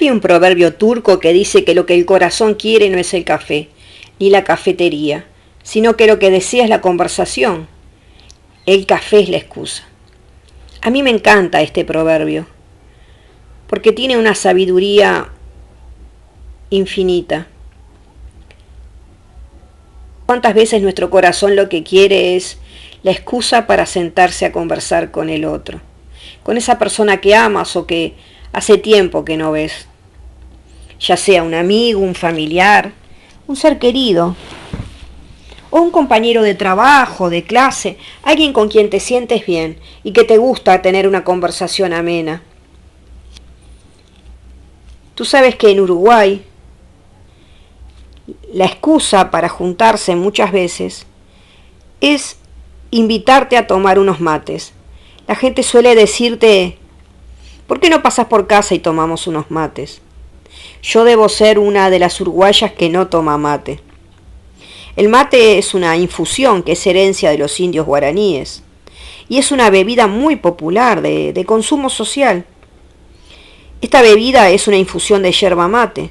Hay un proverbio turco que dice que lo que el corazón quiere no es el café, ni la cafetería, sino que lo que desea es la conversación. El café es la excusa. A mí me encanta este proverbio, porque tiene una sabiduría infinita. ¿Cuántas veces nuestro corazón lo que quiere es la excusa para sentarse a conversar con el otro, con esa persona que amas o que hace tiempo que no ves? Ya sea un amigo, un familiar, un ser querido, o un compañero de trabajo, de clase, alguien con quien te sientes bien y que te gusta tener una conversación amena. Tú sabes que en Uruguay la excusa para juntarse muchas veces es invitarte a tomar unos mates. La gente suele decirte, ¿por qué no pasas por casa y tomamos unos mates? Yo debo ser una de las uruguayas que no toma mate. El mate es una infusión que es herencia de los indios guaraníes y es una bebida muy popular de consumo social. Esta bebida es una infusión de yerba mate.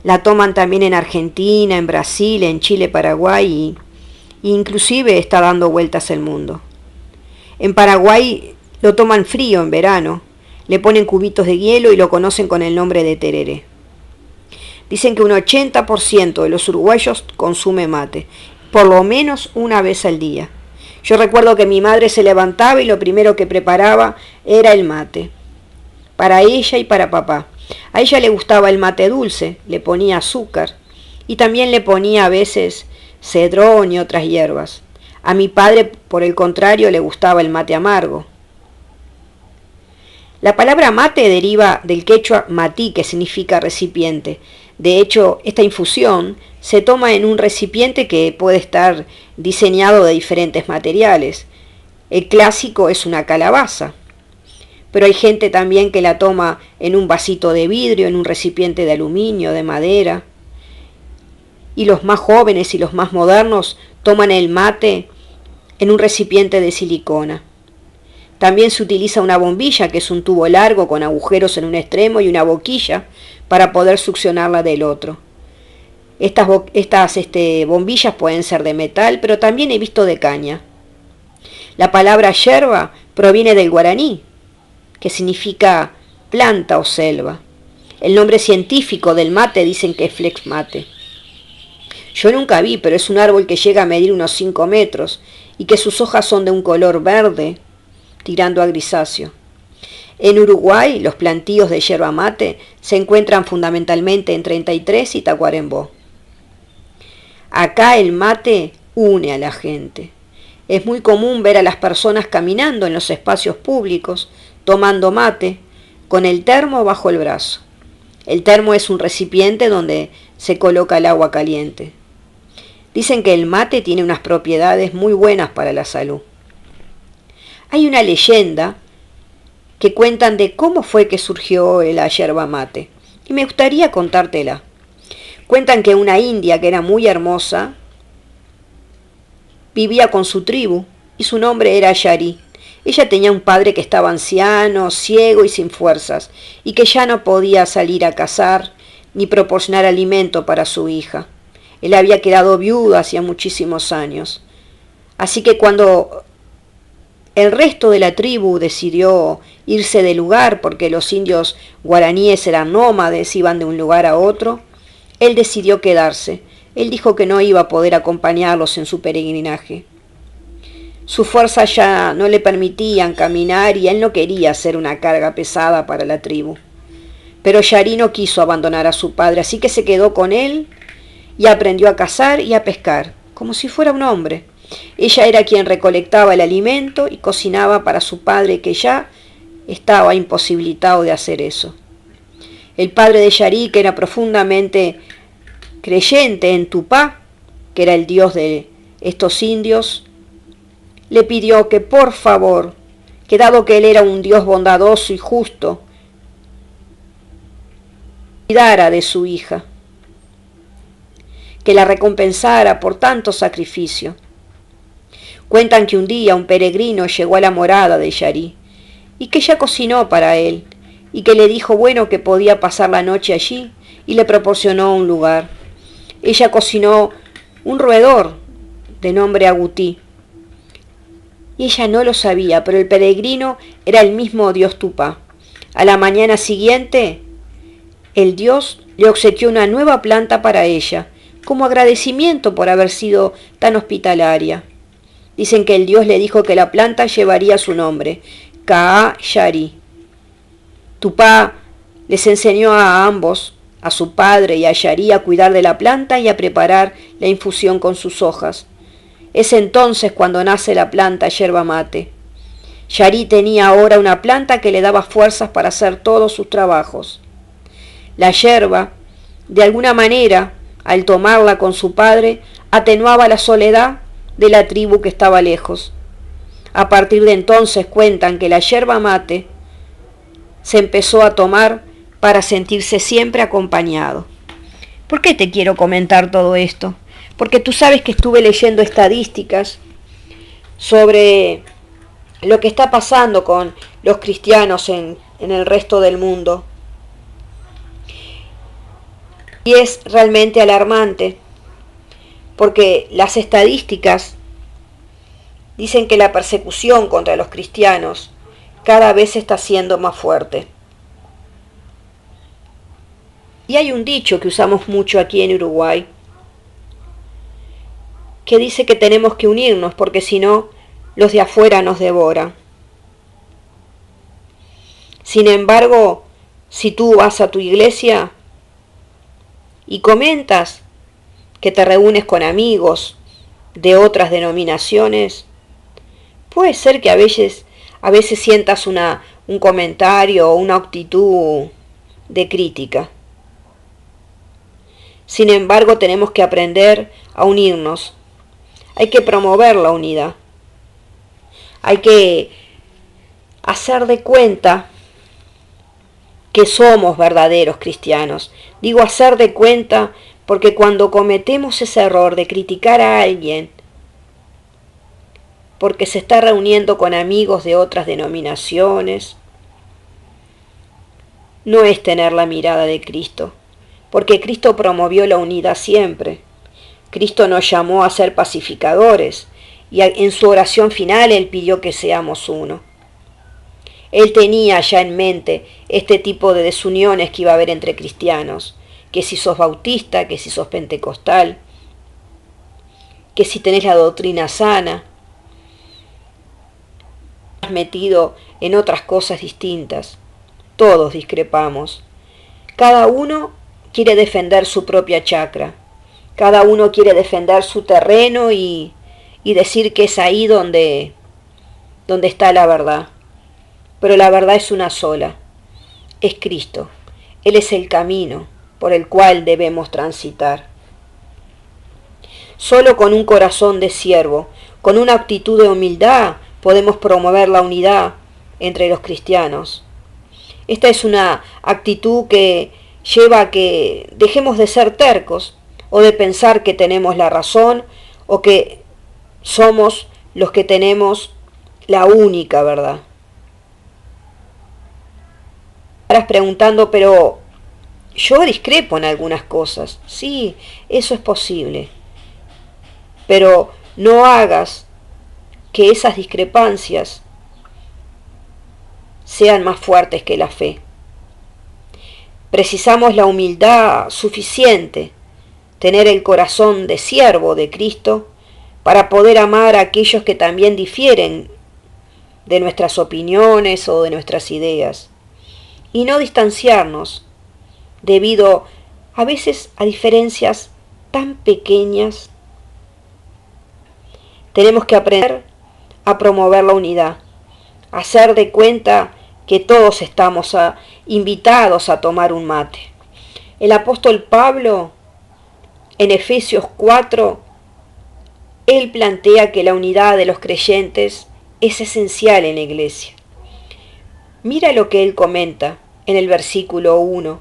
La toman también en Argentina, en Brasil, en Chile, Paraguay e inclusive está dando vueltas el mundo. En Paraguay lo toman frío en verano, le ponen cubitos de hielo y lo conocen con el nombre de tereré. Dicen que un 80% de los uruguayos consume mate, por lo menos una vez al día. Yo recuerdo que mi madre se levantaba y lo primero que preparaba era el mate, para ella y para papá. A ella le gustaba el mate dulce, le ponía azúcar y también le ponía a veces cedrón y otras hierbas. A mi padre, por el contrario, le gustaba el mate amargo. La palabra mate deriva del quechua matí, que significa recipiente. De hecho, esta infusión se toma en un recipiente que puede estar diseñado de diferentes materiales. El clásico es una calabaza, pero hay gente también que la toma en un vasito de vidrio, en un recipiente de aluminio, de madera. Y los más jóvenes y los más modernos toman el mate en un recipiente de silicona. También se utiliza una bombilla, que es un tubo largo con agujeros en un extremo y una boquilla para poder succionarla del otro. Estas bombillas pueden ser de metal, pero también he visto de caña. La palabra yerba proviene del guaraní, que significa planta o selva. El nombre científico del mate dicen que es flex mate. Yo nunca vi, pero es un árbol que llega a medir unos 5 metros y que sus hojas son de un color verde, tirando a grisáceo. En Uruguay, los plantíos de yerba mate se encuentran fundamentalmente en 33 y Tacuarembó. Acá el mate une a la gente. Es muy común ver a las personas caminando en los espacios públicos, tomando mate, con el termo bajo el brazo. El termo es un recipiente donde se coloca el agua caliente. Dicen que el mate tiene unas propiedades muy buenas para la salud. Hay una leyenda que cuentan de cómo fue que surgió la yerba mate, y me gustaría contártela. Cuentan que una india que era muy hermosa vivía con su tribu y su nombre era Yari. Ella tenía un padre que estaba anciano, ciego y sin fuerzas, y que ya no podía salir a cazar ni proporcionar alimento para su hija. Él había quedado viudo hacía muchísimos años. Así que cuando el resto de la tribu decidió irse del lugar, porque los indios guaraníes eran nómades, iban de un lugar a otro, él decidió quedarse. Él dijo que no iba a poder acompañarlos en su peregrinaje. Sus fuerzas ya no le permitían caminar y él no quería ser una carga pesada para la tribu. Pero Yari no quiso abandonar a su padre, así que se quedó con él y aprendió a cazar y a pescar, como si fuera un hombre. Ella era quien recolectaba el alimento y cocinaba para su padre, que ya estaba imposibilitado de hacer eso. El padre de Yari, que era profundamente creyente en Tupá, que era el dios de estos indios, le pidió que por favor, que dado que él era un dios bondadoso y justo, cuidara de su hija, que la recompensara por tanto sacrificio. Cuentan que un día un peregrino llegó a la morada de Yari y que ella cocinó para él y que le dijo bueno que podía pasar la noche allí y le proporcionó un lugar. Ella cocinó un roedor de nombre Agutí. Y ella no lo sabía, pero el peregrino era el mismo dios Tupá. A la mañana siguiente, el dios le obsequió una nueva planta para ella, como agradecimiento por haber sido tan hospitalaria. Dicen que el dios le dijo que la planta llevaría su nombre, Kaa-Yari. Tupá les enseñó a ambos, a su padre y a Yari, a cuidar de la planta y a preparar la infusión con sus hojas. Es entonces cuando nace la planta yerba mate. Yari tenía ahora una planta que le daba fuerzas para hacer todos sus trabajos. La yerba, de alguna manera, al tomarla con su padre, atenuaba la soledad de la tribu que estaba lejos. A partir de entonces cuentan que la yerba mate se empezó a tomar para sentirse siempre acompañado. ¿Por qué te quiero comentar todo esto? Porque tú sabes que estuve leyendo estadísticas sobre lo que está pasando con los cristianos en el resto del mundo. Y es realmente alarmante, porque las estadísticas dicen que la persecución contra los cristianos cada vez está siendo más fuerte. Y hay un dicho que usamos mucho aquí en Uruguay, que dice que tenemos que unirnos porque si no, los de afuera nos devoran. Sin embargo, si tú vas a tu iglesia y comentas que te reúnes con amigos de otras denominaciones, puede ser que a veces sientas un comentario o una actitud de crítica. Sin embargo, tenemos que aprender a unirnos. Hay que promover la unidad. Hay que hacer de cuenta que somos verdaderos cristianos. Digo hacer de cuenta porque cuando cometemos ese error de criticar a alguien porque se está reuniendo con amigos de otras denominaciones, no es tener la mirada de Cristo, porque Cristo promovió la unidad siempre. Cristo nos llamó a ser pacificadores y en su oración final Él pidió que seamos uno. Él tenía ya en mente este tipo de desuniones que iba a haber entre cristianos, que si sos bautista, que si sos pentecostal, que si tenés la doctrina sana, metido en otras cosas distintas. Todos discrepamos. Cada uno quiere defender su propia chacra. Cada uno quiere defender su terreno y decir que es ahí donde está la verdad. Pero la verdad es una sola. Es Cristo. Él es el camino por el cual debemos transitar. Solo con un corazón de siervo, con una actitud de humildad, podemos promover la unidad entre los cristianos. Esta es una actitud que lleva a que dejemos de ser tercos o de pensar que tenemos la razón o que somos los que tenemos la única verdad. Estarás preguntando, pero yo discrepo en algunas cosas. Sí, eso es posible. Pero no hagas que esas discrepancias sean más fuertes que la fe. Precisamos la humildad suficiente, tener el corazón de siervo de Cristo para poder amar a aquellos que también difieren de nuestras opiniones o de nuestras ideas y no distanciarnos debido a veces a diferencias tan pequeñas. Tenemos que aprender a promover la unidad, a hacer de cuenta que todos estamos invitados a tomar un mate. El apóstol Pablo, en Efesios 4, él plantea que la unidad de los creyentes es esencial en la iglesia. Mira lo que él comenta en el versículo 1.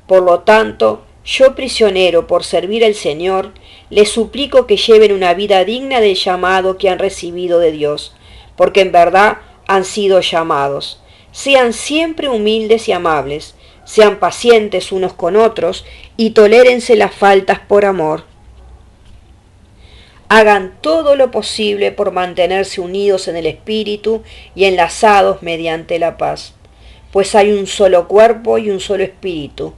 Por lo tanto, yo prisionero por servir al Señor, les suplico que lleven una vida digna del llamado que han recibido de Dios, porque en verdad han sido llamados, Sean siempre humildes y amables, sean pacientes unos con otros y tolérense las faltas por amor. Hagan todo lo posible por mantenerse unidos en el espíritu y enlazados mediante la paz, pues hay un solo cuerpo y un solo espíritu,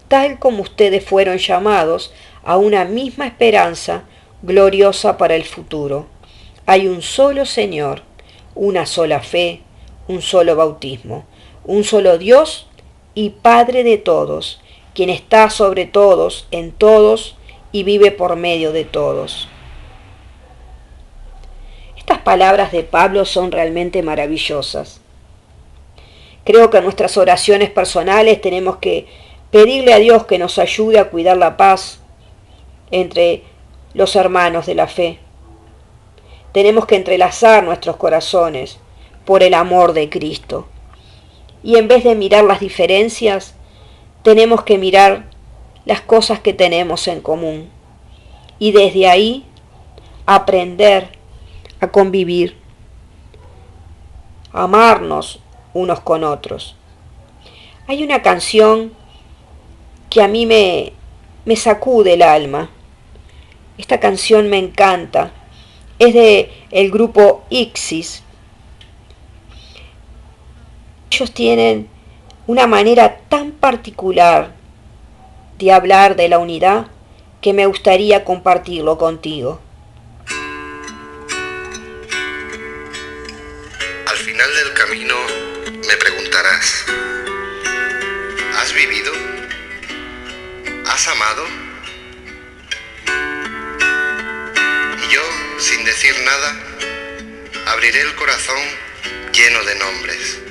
tal como ustedes fueron llamados a una misma esperanza gloriosa para el futuro. Hay un solo Señor, una sola fe, un solo bautismo, un solo Dios y Padre de todos, quien está sobre todos, en todos y vive por medio de todos. Estas palabras de Pablo son realmente maravillosas. Creo que en nuestras oraciones personales tenemos que pedirle a Dios que nos ayude a cuidar la paz entre los hermanos de la fe. Tenemos que entrelazar nuestros corazones por el amor de Cristo. Y en vez de mirar las diferencias, tenemos que mirar las cosas que tenemos en común. Y desde ahí aprender a convivir, a amarnos unos con otros. Hay una canción que a mí me sacude el alma. Esta canción me encanta. Es de el grupo Ixis. Ellos tienen una manera tan particular de hablar de la unidad que me gustaría compartirlo contigo. Al final del camino me preguntarás, ¿has vivido? ¿Has amado? Y yo, sin decir nada, abriré el corazón lleno de nombres.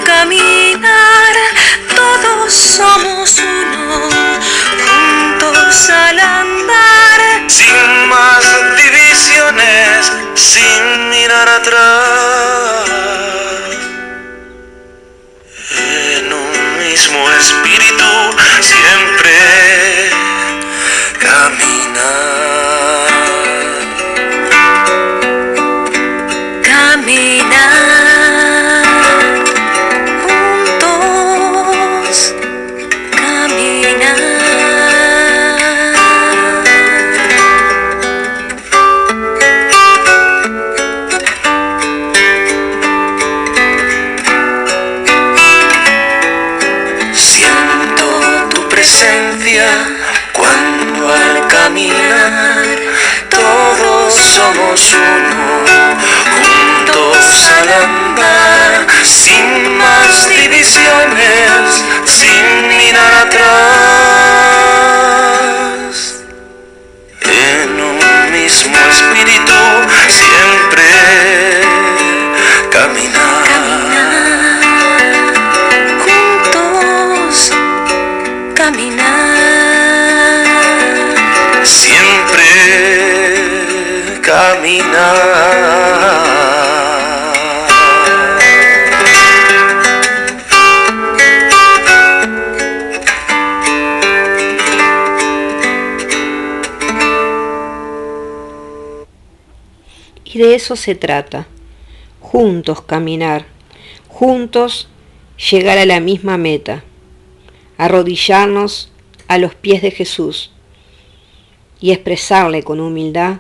Caminar, todos somos uno, juntos al andar, sin más divisiones, sin mirar atrás, en un mismo espíritu siempre caminar. Cuando al caminar todos somos uno, juntos al andar, sin más divisiones, sin mirar atrás, en un mismo espíritu siempre caminar. Juntos caminar. Siempre caminar. Y de eso se trata, juntos caminar, juntos llegar a la misma meta, arrodillarnos a los pies de Jesús y expresarle con humildad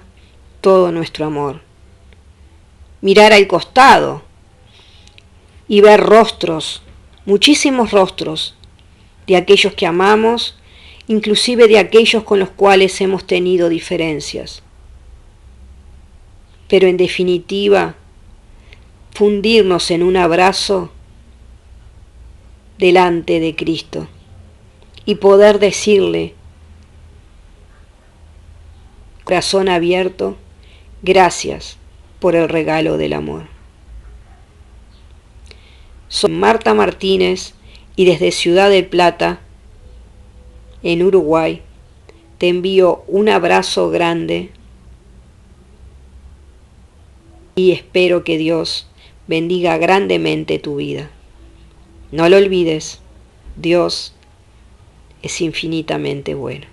todo nuestro amor. Mirar al costado y ver rostros, muchísimos rostros, de aquellos que amamos, inclusive de aquellos con los cuales hemos tenido diferencias. Pero en definitiva, fundirnos en un abrazo delante de Cristo y poder decirle, corazón abierto, gracias por el regalo del amor. Soy Marta Martínez y desde Ciudad del Plata en Uruguay. Te envío un abrazo grande y espero que Dios bendiga grandemente tu vida. No lo olvides, Dios es infinitamente bueno.